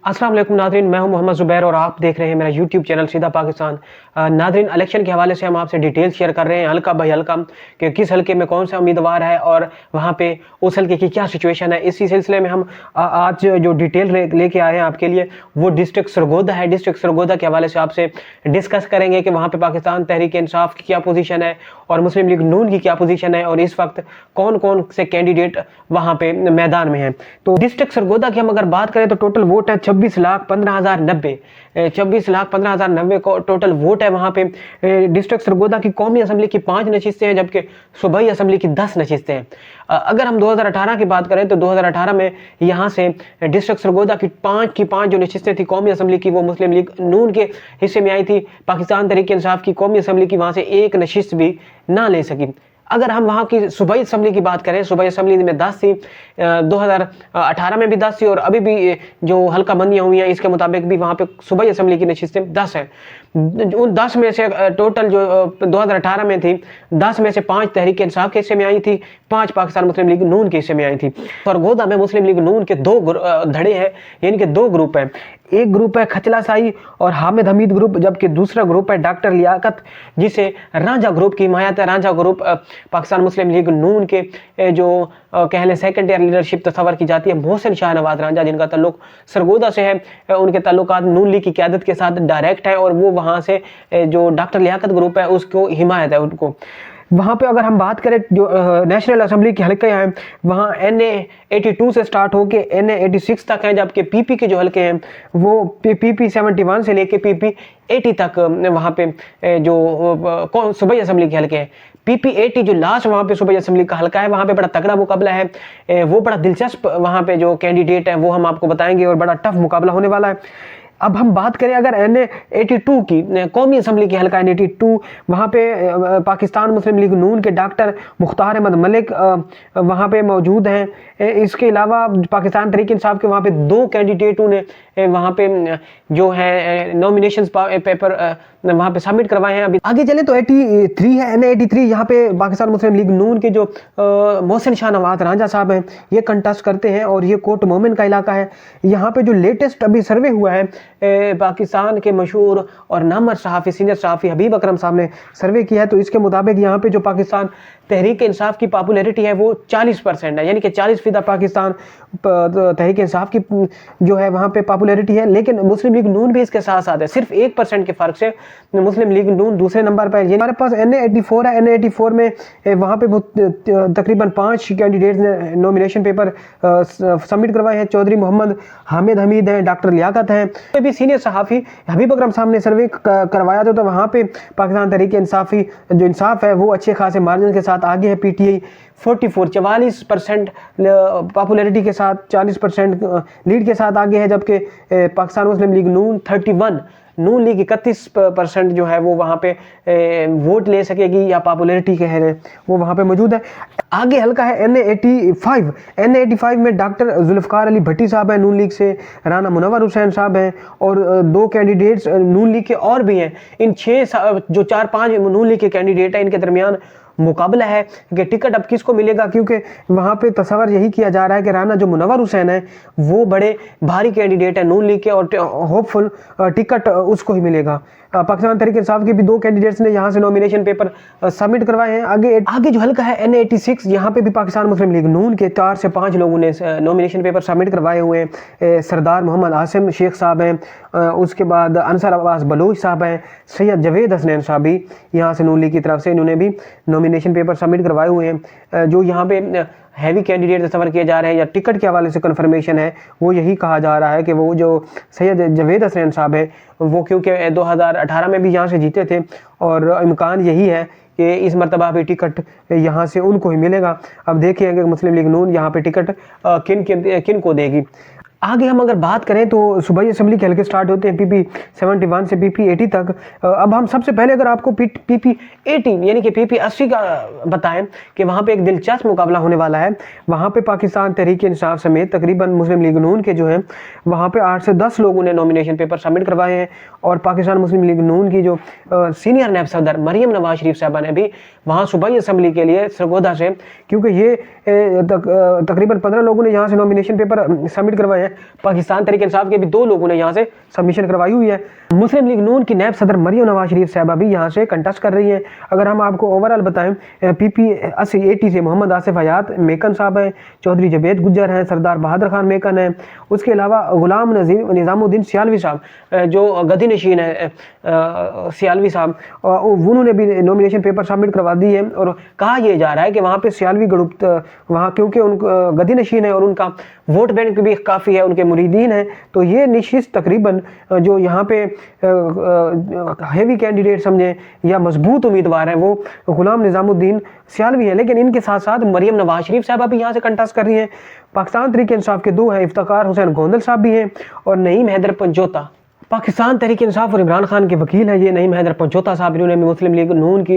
अस्सलाम वालेकुम नादरीन, मैं हूं मोहम्मद ज़ुबैर और आप देख रहे हैं मेरा यूट्यूब चैनल सीधा पाकिस्तान। नादरीन, इलेक्शन के हवाले से हम आपसे डिटेल्स शेयर कर रहे हैं हल्का बाई हल्का कि किस हल्के में कौन सा उम्मीदवार है और वहां पे उस हल्के की क्या सिचुएशन है। इसी सिलसिले में हम आज जो डिटेल लेके आए हैं आपके लिए वो डिस्ट्रिक्ट सरगोदा है। डिस्ट्रिक्ट सरगोदा के हवाले से आपसे डिस्कस करेंगे कि वहाँ पर पाकिस्तान तहरीक इंसाफ की क्या पोजीशन है और मुस्लिम लीग नून की क्या पोजीशन है और इस वक्त कौन कौन से कैंडिडेट वहाँ पे मैदान में हैं। तो डिस्ट्रिक्ट सरगोदा की हम अगर बात करें तो टोटल वोट है 26,15,090। 26,15,090 को टोटल वोट है वहाँ पे। डिस्ट्रिक्ट सरगोदा की कौमी असम्बली की 5 नशिस्तें हैं जबकि सूबाई असम्बली की 10 नशिस्तें हैं। अगर हम 2018 की बात करें तो 2018 में यहाँ से डिस्ट्रिक्ट सरगोदा की 5 जो नशिस्तें थी कौमी असम्बली की वो मुस्लिम लीग नून के हिस्से में आई थी। पाकिस्तान तहरीक इंसाफ की कौमी असम्बली की वहाँ से एक नशिस्त भी ना ले सकी। अगर हम वहाँ की सूबाई असम्बली की बात करें, सूबाई असम्बली में 10 थी, 2018 में भी 10 थी और अभी भी जो हल्का बंदियाँ हुई हैं इसके मुताबिक भी वहाँ पे सूबाई असम्बली की नशिस्तें 10 हैं। उन 10 में से टोटल जो 2018 में थी 10 में से 5 तहरीक इंसाफ के हिस्से में आई थी, 5 पाकिस्तान मुस्लिम लीग नून के हिस्से में आई थी। सरगोदा में मुस्लिम लीग नून के 2 धड़े हैं, यानी कि 2 ग्रुप हैं। एक ग्रुप है खचला साई और हामिद हमीद ग्रुप, जबकि दूसरा ग्रुप है डॉक्टर लियाकत जिसे रांझा ग्रुप की हिमायत है। रांझा ग्रुप पाकिस्तान मुस्लिम लीग नून के जो कह लें सेकेंड ईयर लीडरशिप तस्वर की जाती है मोहसिन शाह नवाज रांझा, जिनका ताल्लुक सरगोदा से है। उनके ताल्लुकात नून लीग की क़यादत के साथ डायरेक्ट है और वो वहाँ से जो डॉक्टर लियाकत ग्रुप है उसको हिमायत है उनको। वहाँ पे अगर हम बात करें जो नेशनल असम्बली के हल्के हैं वहाँ NA 82 से स्टार्ट होके NA 86 तक हैं, जबकि PP के जो हल्के हैं वो PP 71 से लेके PP 80 तक वहाँ पे जो सूबाई असम्बली के हल्के हैं। PP 80 जो लास्ट वहाँ पे सूबाई असम्बली का हल्का है वहाँ पे बड़ा तगड़ा मुकाबला है। वो बड़ा दिलचस्प वहाँ पे जो कैंडिडेट है वो हम आपको बताएंगे और बड़ा टफ मुकाबला होने वाला है। अब हम बात करें अगर NA 82 की कौमी असम्बली की हल्का NA 82, वहाँ पे पाकिस्तान मुस्लिम लीग नून के डॉक्टर मुख्तार अहमद मलिक वहाँ पे मौजूद हैं। इसके अलावा पाकिस्तान तहरीक इंसाफ के वहाँ पे 2 कैंडिडेटों ने वहाँ पे जो है नॉमिनेशन पेपर वहाँ पे सबमिट करवाए हैं। अभी आगे चले तो 83 है NA 83, यहाँ पे पाकिस्तान मुस्लिम लीग नून के जो मोहसिन शाह नवाज रांझा साहब हैं ये कंटेस्ट करते हैं और ये कोट मोमिन का इलाका है। यहाँ पे जो लेटेस्ट अभी सर्वे हुआ है पाकिस्तान के मशहूर और नामवर सहाफ़ी सीनियर सहाफ़ी हबीब अकरम साहब ने सर्वे किया है, तो इसके मुताबिक यहाँ पे जो पाकिस्तान तहरीक इंसाफ की पॉपुलैरिटी है वो 40% है, यानी कि 40% पाकिस्तान तहरीक इंसाफ की जो है वहाँ पे पॉपुलैरिटी है। लेकिन मुस्लिम लीग नून भी इसके साथ साथ है, सिर्फ 1% के फ़र्क से मुस्लिम लीग नून दूसरे नंबर पर है। हमारे पास NA 84 है। NA 84 में वहाँ पे तकरीबन 5 कैंडिडेट्स ने नॉमिनेशन पेपर सबमिट करवाए हैं। चौधरी मोहम्मद हामिद हमीद हैं, डॉक्टर लियाकत हैं, तो भी सीनियर सहाफ़ी हबीब अकरम साहब ने सर्वे करवाया था। तो वहाँ पे पाकिस्तान तहरीक इंसाफी जो इंसाफ है वो अच्छे खासे मार्जिन के साथ आगे है। PTI 44% पॉपुलैरिटी के साथ 40% लीड के साथ आगे है, जबकि पाकिस्तान मुस्लिम लीग नून 31, नून लीग 31% जो है वो वहाँ पे वोट ले सकेगी या पॉपुलैरिटी कह रहे हैं वो वहाँ पे मौजूद है। आगे हल्का है NA 85। NA 85 में डॉक्टर जुल्फ़िकार अली भट्टी साहब हैं नून लीग से, राना मुनव्वर हुसैन साहब हैं और 2 कैंडिडेट्स नून लीग के और भी हैं। इन 6 जो 4-5 नून लीग के कैंडिडेट हैं इनके दरमियान मुकाबला है कि टिकट अब किसको मिलेगा, क्योंकि वहाँ पे तस्वर यही किया जा रहा है कि राना जो मुनव्वर हुसैन है वो बड़े भारी कैंडिडेट है नून लीग के और होपफुल टिकट उसको ही मिलेगा। पाकिस्तान तहरीक इंसाफ के भी 2 कैंडिडेट्स ने यहाँ से नॉमिनेशन पेपर सबमिट करवाए हैं। आगे जो हल्का है NA 86, यहाँ पे भी पाकिस्तान मुस्लिम लीग नून के 4 से 5 लोगों ने नॉमिनेशन पेपर सबमिट करवाए हुए हैं। सरदार मोहम्मद आसिम शेख साहब हैं, उसके बाद अंसर अब्बास बलोच साहब हैं, सैयद जवेद हसनैन साहब भी यहाँ से नून लीग की तरफ से इन्होंने भी नॉमिनेशन पेपर सबमिट करवाए हुए हैं। जो यहाँ पे हैवी कैंडिडेट तस्वर किए जा रहे हैं या टिकट के हवाले से कन्फर्मेशन है वो यही कहा जा रहा है कि वो जो सैयद जवेद हसनैन साहब हैं वो क्योंकि 2018 में भी यहाँ से जीते थे और इम्कान यही है कि इस मरतबा भी टिकट यहाँ से उनको ही मिलेगा। अब देखिए कि मुस्लिम लीग नून यहाँ पे टिकट किन को देगी। आगे हम अगर बात करें तो सूबाई असम्बली के हल्के स्टार्ट होते हैं PP 71 से PP 80 तक। अब हम सबसे पहले अगर आपको PP 80 यानी कि PP 80 का बताएं कि वहाँ पे एक दिलचस्प मुकाबला होने वाला है। वहाँ पे पाकिस्तान तहरीक इंसाफ समेत तकरीबन मुस्लिम लीग नून के जो हैं वहाँ पे 8 से 10 लोगों ने नॉमिनेशन पेपर सबमिट करवाए हैं और पाकिस्तान मुस्लिम लीग नून की जो सीनियर नायब सदर मरियम नवाज शरीफ साहबा ने भी वहाँ सूबाई असम्बली के लिए सरगोदा से, क्योंकि ये तकरीबन 15 लोगों ने यहाँ से नॉमिनेशन पेपर सबमिट करवाए हैं। पाकिस्तान तहरीक इंसाफ के भी 2 लोगों ने यहाँ से सबमिशन करवाई हुई है। मुस्लिम लीग नून की नैब सदर मरियम नवाज शरीफ साहबा भी यहाँ से कंटेस्ट कर रही हैं। अगर हम आपको ओवरऑल बताएं, PP 80 से मोहम्मद आसिफ हयात मेकन साहब हैं, चौधरी जवेद गुज्जर हैं, सरदार बहादुर खान मेकन हैं, उसके अलावा गुलाम निज़ामुद्दीन सियालवी साहब जो गद्दी नशीन है सियालवी साहब, उन्होंने भी नॉमिनेशन पेपर सबमिट करवा दी है। और कहा यह जा रहा है कि वहाँ पे सियालवी ग्रुप वहाँ क्योंकि उन गद्दी नशीन है और उनका वोट बैंक भी काफ़ी है, उनके मुरीदीन हैं, तो ये निश्चित तकरीबन जो यहाँ पे हेवी कैंडिडेट समझे या मजबूत उम्मीदवार हैं वो गुलाम निज़ामुद्दीन सियालवी है। लेकिन इनके साथ साथ मरियम नवाज शरीफ साहबा भी यहाँ से कंटेस्ट कर रही हैं। पाकिस्तान तहरीक इंसाफ के 2 हैं, इफ्तिखार हुसैन गोंदल साहब भी हैं और नईम हैदर पंजोता। पाकिस्तान तहरीक इंसाफ और इमरान खान के वकील हैं ये नईम हैदर पंजोता साहब। इन्होंने मुस्लिम लीग नून की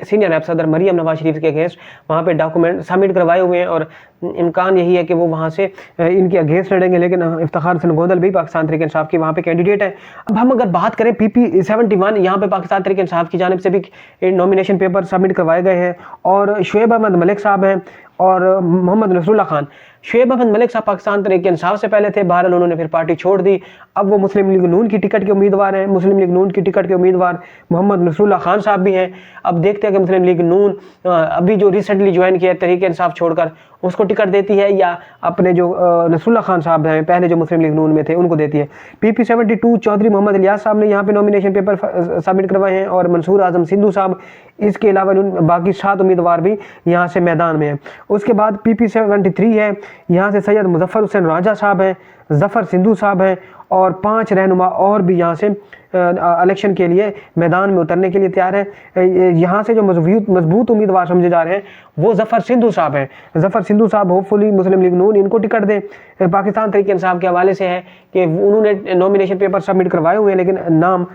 सीनियर नैब सदर मरियम नवाज शरीफ के अगेंस्ट वहाँ पे डॉक्यूमेंट सबमिट करवाए हुए हैं और इम्कान यही है कि वो वहाँ से इनके अगेंस्ट लड़ेंगे। लेकिन इफ्तिखार हुसैन गोंदल भी पाकिस्तान तहरीक इंसाफ की वहाँ पे कैंडिडेट है। अब हम अगर बात करें PP 71, यहाँ पे पाकिस्तान तहरीक इंसाफ की जानिब से भी नॉमिनेशन पेपर सबमिट करवाए गए हैं और शुएब अहमद मलिक साहब हैं और मोहम्मद नसरुल्लाह खान। शुएब अहमद मलिक साहब पाकिस्तान तहरीक इंसाफ से पहले थे, बहरहाल उन्होंने फिर पार्टी छोड़ दी। अब वो मुस्लिम लीग नून की टिकट के उम्मीदवार हैं। मुस्लिम लीग नून की टिकट के उम्मीदवार मोहम्मद नसरुल्लाह खान साहब भी हैं। अब देखते हैं कि मुस्लिम लीग नून अभी जो रिसेंटली ज्वाइन किया तहरीक इंसाफ छोड़कर उसको टिकट देती है या अपने जो नसरुल्लाह खान साहब हैं पहले जो मुस्लिम लीग नून में थे उनको देती है। PP 72 चौधरी मोहम्मद इलियास साहब ने यहाँ पे नॉमिनेशन पेपर सबमिट करवाए हैं और मंसूर आजम सिंधु साहब, इसके अलावा बाकी 7 उम्मीदवार भी यहाँ से मैदान में हैं। उसके बाद PP 73 है, यहाँ से सैयद मुजफ्फर हुसैन राजा साहब हैं, जफ़र सिंधु साहब हैं और 5 रहनुमा और भी यहाँ से इलेक्शन के लिए मैदान में उतरने के लिए तैयार है। यहाँ से जो मजबूत उम्मीदवार समझे जा रहे हैं वो जफ़र सिंधु साहब हैं। जफ़र सिंधु साहब होपफुली मुस्लिम लीग नून इनको टिकट दे। पाकिस्तान तहरीक इंसाफ के हवाले से है कि उन्होंने नॉमिनेशन पेपर सबमिट करवाए हुए हैं लेकिन नाम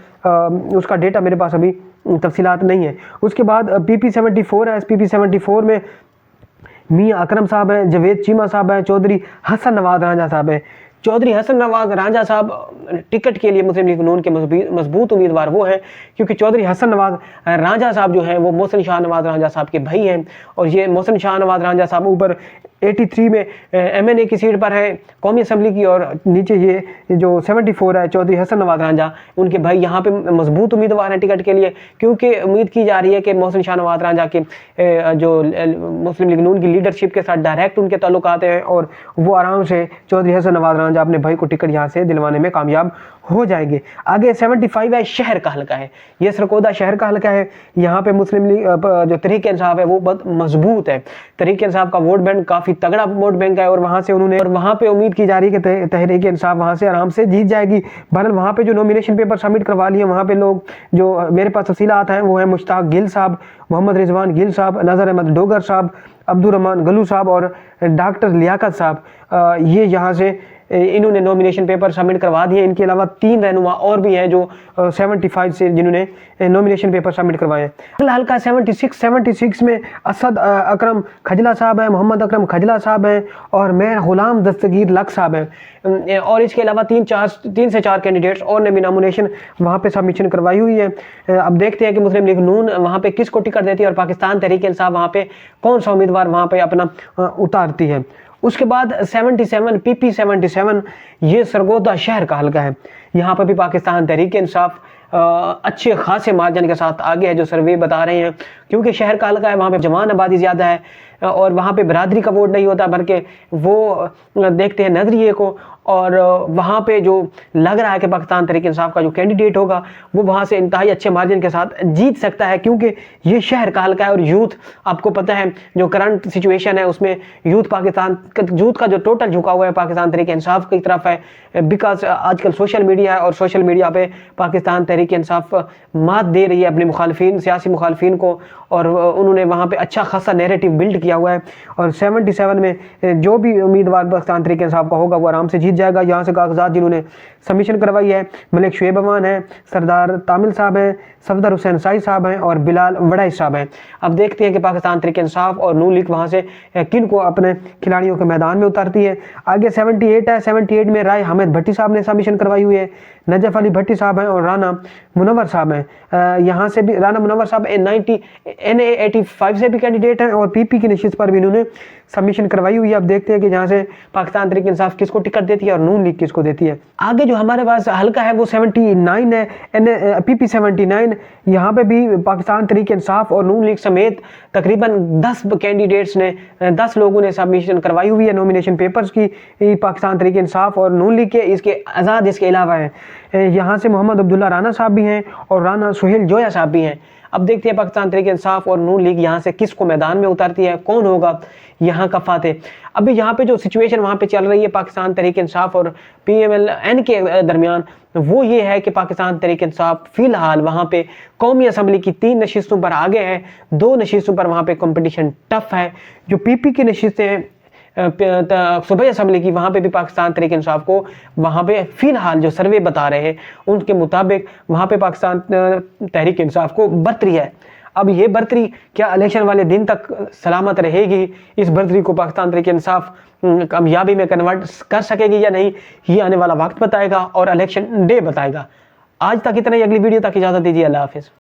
उसका डेटा मेरे पास अभी तफसीलात नहीं है। उसके बाद PP 74 है। PP 74 में मियाँ अकरम साहब हैं, जवेद चीमा साहब हैं, चौधरी हसन नवाज रांझा साहब हैं। चौधरी हसन नवाज रांझा साहब टिकट के लिए मुस्लिम लीग नून के मजबूत उम्मीदवार वो हैं क्योंकि चौधरी हसन नवाज रांझा साहब जो हैं वो मोहसिन शाह नवाज रांझा साहब के भाई हैं और ये मोहसिन शाह नवाज रांझा साहब ऊपर 83 में MNA की सीट पर है कौमी असम्बली की और नीचे ये जो 74 है चौधरी हसन नवाज रांझा उनके भाई यहाँ पे मजबूत उम्मीदवार हैं टिकट के लिए क्योंकि उम्मीद की जा रही है कि मोहसिन शाह नवाज रांझा के जो मुस्लिम लीग नून की लीडरशिप के साथ डायरेक्ट उनके ताल्लुक आते हैं और वो आराम से चौधरी हसन नवाज रांझा अपने भाई को टिकट यहाँ से दिलवाने में कामयाब हो जाएंगे। आगे 75 है, शहर का हल्का है, ये सरकोदा शहर का हल्का है। यहाँ पे मुस्लिम लीग जो तहरीक इंसाफ है वो बहुत मजबूत है। तहरीक इंसाफ का वोट बैंक काफ़ी तगड़ा वोट बैंक है और वहाँ से उन्होंने और वहाँ पे उम्मीद की जा रही है कि तहरीक इंसाफ वहाँ से आराम से जीत जाएगी। बहरहाल वहाँ पे जो नॉमिनेशन पेपर सबमिट करवा लिए वहाँ पे लोग जो मेरे पास तफसीलात हैं वो हैं मुश्ताक गिल साहब, मोहम्मद रिजवान गिल साहब, नज़र अहमद डोगर साहब, अब्दुर्रहमान गलू साहब और डॉक्टर लियाकत साहब। ये यहाँ से इन्होंने नॉमिनेशन पेपर सबमिट करवा दिए। इनके अलावा 3 रहनुमा और भी हैं जो 75 से जिन्होंने नॉमिनेशन पेपर सबमिट करवाए हैं। अगला हल्का 76 में असद अकरम खजला साहब हैं, मोहम्मद अकरम खजला साहब हैं और मैं गुलाम दस्तगीर लक साहब हैं और इसके अलावा 3 से 4 कैंडिडेट्स और ने भी नॉमिनेशन वहाँ पे सबमिशन करवाई हुई है। अब देखते हैं कि मुस्लिम लीग नून वहाँ पे किसको टिकट देती है और पाकिस्तान तहरीक इंसाफ वहाँ पे कौन सा उम्मीदवार वहाँ पे अपना उतारती है। उसके बाद 77 PP 77 ये सरगोदा शहर का हल्का है। यहाँ पर भी पाकिस्तान तहरीक इंसाफ अच्छे खासे मार्जिन के साथ आगे है जो सर्वे बता रहे हैं क्योंकि शहर का हल्का है, वहाँ पे जवान आबादी ज़्यादा है और वहाँ पे बरादरी का वोट नहीं होता बल्कि वो देखते हैं नजरिए को और वहाँ पे जो लग रहा है कि पाकिस्तान तहरीक इंसाफ का जो कैंडिडेट होगा वो वहाँ से इंतहाई अच्छे मार्जिन के साथ जीत सकता है क्योंकि ये शहर का हल्का है और यूथ आपको पता है जो करंट सिचुएशन है उसमें यूथ का जो टोटल झुका हुआ है पाकिस्तान तहरीक इंसाफ की तरफ है बिकॉज आजकल सोशल मीडिया है और सोशल मीडिया पे पाकिस्तान तहरीक इंसाफ मात दे रही है अपने मुखालफिन सियासी मुखालफिन को और उन्होंने वहाँ पे अच्छा खासा नैरेटिव बिल्ड किया हुआ है और 77 में जो भी उम्मीदवार पाकिस्तान तहरीक इंसाफ का होगा वो आराम से जीत जाएगा। यहाँ से कागजात जिन्होंने सबमिशन करवाई है मलिक शुएब अमान है, सरदार तामिल साहब हैं, सफदर हुसैन साई साहब हैं और बिलाल वड़ाई साहब हैं। अब देखते हैं कि पाकिस्तान तहरीक इंसाफ और नून लीग वहाँ से किन को अपने खिलाड़ियों के मैदान में उतारती है। आगे 78 है, 78 में राय हामिद भट्टी साहब ने सबमिशन करवाई हुई है, नजफ अली भट्टी साहब हैं और राना मुनव्वर साहब हैं। यहाँ से भी राना मुनव्वर साहब NA85 से भी कैंडिडेट हैं और PP की नशिस्त पर भी इन्होंने सबमिशन करवाई हुई है। अब देखते हैं कि जहाँ से पाकिस्तान तहरीक इंसाफ किसको टिकट देती है और नून लीग किसको देती है। आगे जो हमारे पास हल्का है वो 79 है, PP 79। यहाँ पे भी पाकिस्तान तहरीक इंसाफ और नून लीग समेत तकरीबन 10 कैंडिडेट्स ने 10 लोगों ने सबमिशन करवाई हुई है नॉमिनेशन पेपर्स की पाकिस्तान तहरीक इंसाफ और नून लीग के। इसके आज़ाद इसके अलावा हैं यहाँ से मोहम्मद अब्दुल्ला राना साहब भी हैं और राना सुहेल जोया साहब भी हैं। अब देखते हैं पाकिस्तान तहरीक इंसाफ और नून लीग यहाँ से किसको मैदान में उतारती है, कौन होगा यहाँ का फातेह। अभी यहाँ पे जो सिचुएशन वहाँ पे चल रही है पाकिस्तान तहरीक इंसाफ और PMLN के दरमियान, वो ये है कि पाकिस्तान तहरीक इंसाफ फिलहाल वहाँ पे कौमी असम्बली की 3 नशिस्तों पर आगे है, 2 नशिस्तों पर वहाँ पे कंपटीशन टफ है। जो PP की नशिस्तें हैं सूबाई असम्बली की, वहाँ पे भी पाकिस्तान तहरीक इंसाफ को वहाँ पे फिलहाल जो सर्वे बता रहे हैं उनके मुताबिक वहाँ पे पाकिस्तान तहरीक इंसाफ को बर्तरी है। अब ये बर्तरी क्या इलेक्शन वाले दिन तक सलामत रहेगी, इस बर्तरी को पाकिस्तान तहरीक इंसाफ कामयाबी में कन्वर्ट कर सकेगी या नहीं, ये आने वाला वक्त बताएगा और इलेक्शन डे बताएगा। आज तक इतना ही, अगली वीडियो तक इजाज़त दीजिए। अल्लाह हाफिज़।